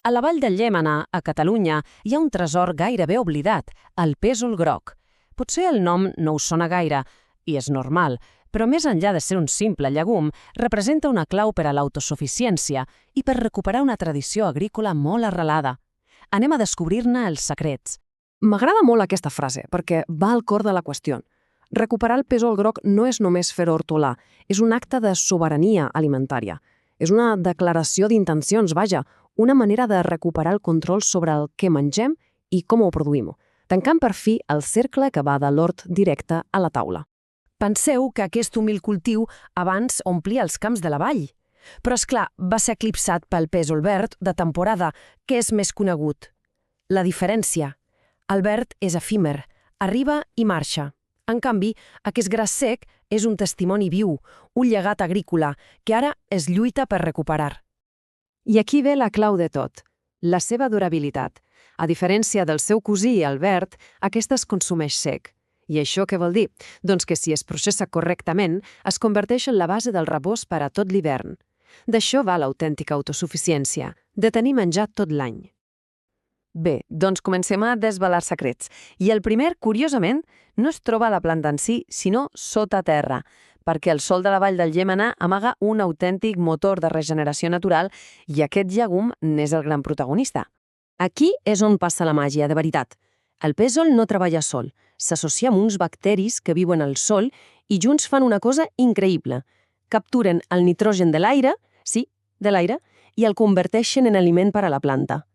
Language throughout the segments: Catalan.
A la Vall del Llémena, a Catalunya, hi ha un tresor gairebé oblidat, el pèsol groc. Potser el nom no us sona gaire, i és normal, però més enllà de ser un simple llegum, representa una clau per a l'autosuficiència i per recuperar una tradició agrícola molt arrelada. Anem a descobrir-ne els secrets. M'agrada molt aquesta frase, perquè va al cor de la qüestió. Recuperar el pèsol groc no és només fer hortolà, és un acte de sobirania alimentària. És una declaració d'intencions, vaja, una manera de recuperar el control sobre el que mengem i com ho produïm, tancant per fi el cercle que va de l'hort directe a la taula. Penseu que aquest humil cultiu abans omplia els camps de la vall. Però, és clar, va ser eclipsat pel pèsol verd de temporada, que és més conegut. La diferència. El verd és efímer, arriba i marxa. En canvi, aquest gras sec és un testimoni viu, un llegat agrícola, que ara es lluita per recuperar. I aquí ve la clau de tot, la seva durabilitat. A diferència del seu cosí, el verd, aquest es consumeix sec. I això què vol dir? Doncs que si es processa correctament, es converteix en la base del rebost per a tot l'hivern. D'això va l'autèntica autosuficiència, de tenir menjar tot l'any. Bé, doncs comencem a desvelar secrets. I el primer, curiosament, no es troba a la planta en si, sinó sota terra, perquè el sòl de la Vall del Llémena amaga un autèntic motor de regeneració natural i aquest llegum n'és el gran protagonista. Aquí és on passa la màgia, de veritat. El pèsol no treballa sol, s'associa amb uns bacteris que viuen al sol i junts fan una cosa increïble. Capturen el nitrogen de l'aire, sí, de l'aire, i el converteixen en aliment per a la planta.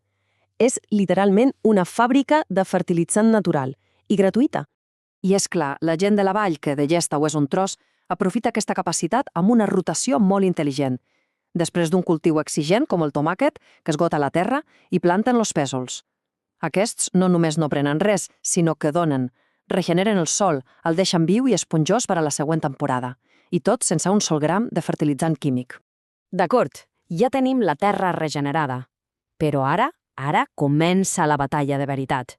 És literalment una fàbrica de fertilitzant natural i gratuïta. I és clar, la gent de la vall, que de llesta o és un tros, aprofita aquesta capacitat amb una rotació molt intel·ligent. Després d'un cultiu exigent, com el tomàquet, que esgota la terra, i planten els pèsols. Aquests no només no prenen res, sinó que donen. Regeneren el sòl, el deixen viu i esponjós per a la següent temporada. I tot sense un sol gram de fertilitzant químic. D'acord, ja tenim la terra regenerada. Però ara comença la batalla de veritat.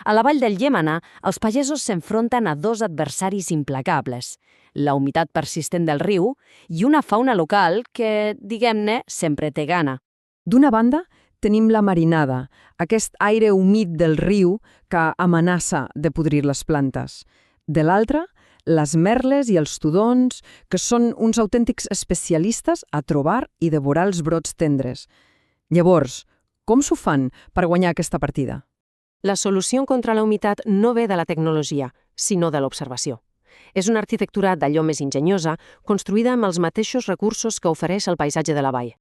A la Vall del Llémena, els pagesos s'enfronten a dos adversaris implacables, la humitat persistent del riu i una fauna local que, diguem-ne, sempre té gana. D'una banda, tenim la marinada, aquest aire humit del riu que amenaça de podrir les plantes. De l'altra, les merles i els tudons, que són uns autèntics especialistes a trobar i devorar els brots tendres. Llavors, com s'ho fan per guanyar aquesta partida? La solució contra la humitat no ve de la tecnologia, sinó de l'observació. És una arquitectura d'allò més enginyosa, construïda amb els mateixos recursos que ofereix el paisatge de la vall.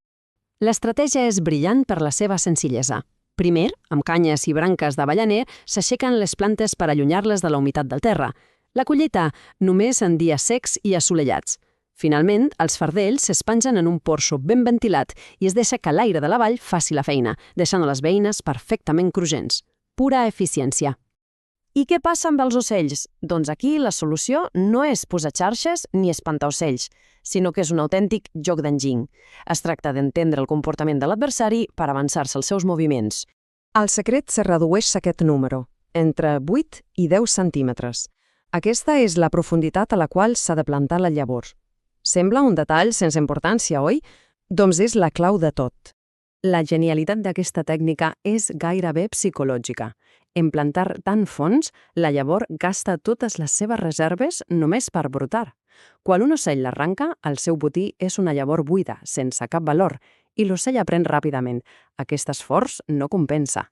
L'estratègia és brillant per la seva senzillesa. Primer, amb canyes i branques d'avellaner, s'aixequen les plantes per allunyar-les de la humitat del terra. La collita només en dies secs i assolellats. Finalment, els fardells s'espangen en un porxo ben ventilat i es deixa que l'aire de la vall faci la feina, deixant les beines perfectament cruixents. Pura eficiència. I què passa amb els ocells? Doncs aquí la solució no és posar xarxes ni espantar ocells, sinó que és un autèntic joc d'enginy. Es tracta d'entendre el comportament de l'adversari per avançar-se als seus moviments. El secret se redueix a aquest número, entre 8 i 10 centímetres. Aquesta és la profunditat a la qual s'ha de plantar la llavor. Sembla un detall sense importància, oi? Doncs és la clau de tot. La genialitat d'aquesta tècnica és gairebé psicològica. En plantar tan fons, la llavor gasta totes les seves reserves només per brotar. Quan un ocell l'arranca, el seu botí és una llavor buida, sense cap valor, i l'ocell aprèn ràpidament. Aquest esforç no compensa.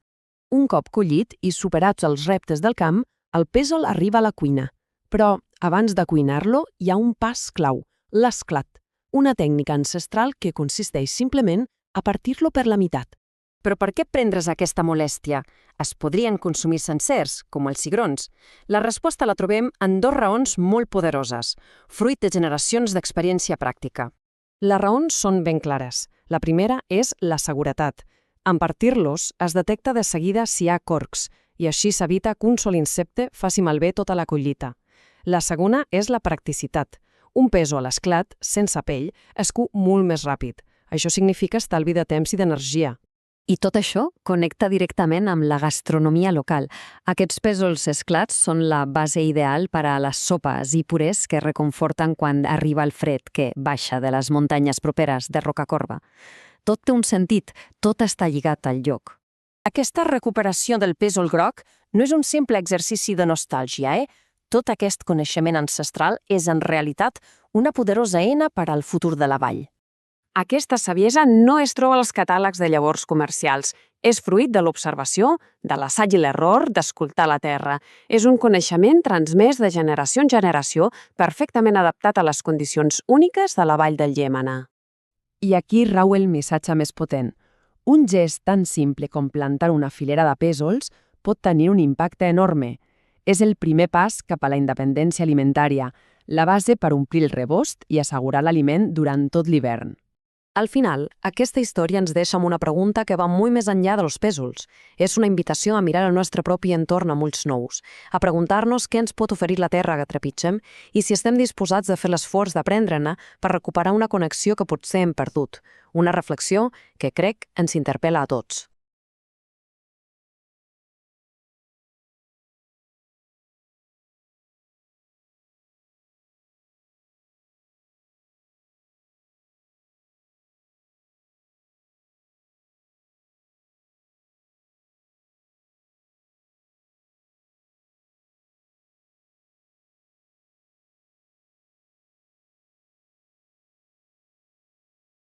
Un cop collit i superats els reptes del camp, el pèsol arriba a la cuina. Però, abans de cuinar-lo, hi ha un pas clau, l'esclat, una tècnica ancestral que consisteix simplement a partir-lo per la meitat. Però per què prendre's aquesta molèstia? Es podrien consumir sencers, com els cigrons. La resposta la trobem en dues raons molt poderoses, fruit de generacions d'experiència pràctica. Les raons són ben clares. La primera és la seguretat. En partir-los es detecta de seguida si hi ha corcs, i així s'evita que un sol insecte faci malbé tota la collita. La segona és la practicitat. Un pèsol esclat, sense pell, es cuu molt més ràpid. Això significa estalvi de temps i d'energia. I tot això connecta directament amb la gastronomia local. Aquests pèsols esclats són la base ideal per a les sopes i purés que reconforten quan arriba el fred que baixa de les muntanyes properes de Rocacorba. Tot té un sentit, tot està lligat al lloc. Aquesta recuperació del pèsol groc no és un simple exercici de nostàlgia, Tot aquest coneixement ancestral és en realitat una poderosa eina per al futur de la vall. Aquesta saviesa no es troba als catàlegs de llavors comercials. És fruit de l'observació, de l'assaig i l'error, d'escoltar la terra. És un coneixement transmès de generació en generació, perfectament adaptat a les condicions úniques de la vall del Llémena. I aquí rau el missatge més potent. Un gest tan simple com plantar una filera de pèsols pot tenir un impacte enorme. És el primer pas cap a la independència alimentària, la base per omplir el rebost i assegurar l'aliment durant tot l'hivern. Al final, aquesta història ens deixa amb una pregunta que va molt més enllà dels pèsols. És una invitació a mirar el nostre propi entorn amb ulls nous, a preguntar-nos què ens pot oferir la terra que trepitgem i si estem disposats a fer l'esforç d'aprendre-ne per recuperar una connexió que potser hem perdut. Una reflexió que crec ens interpel·la a tots.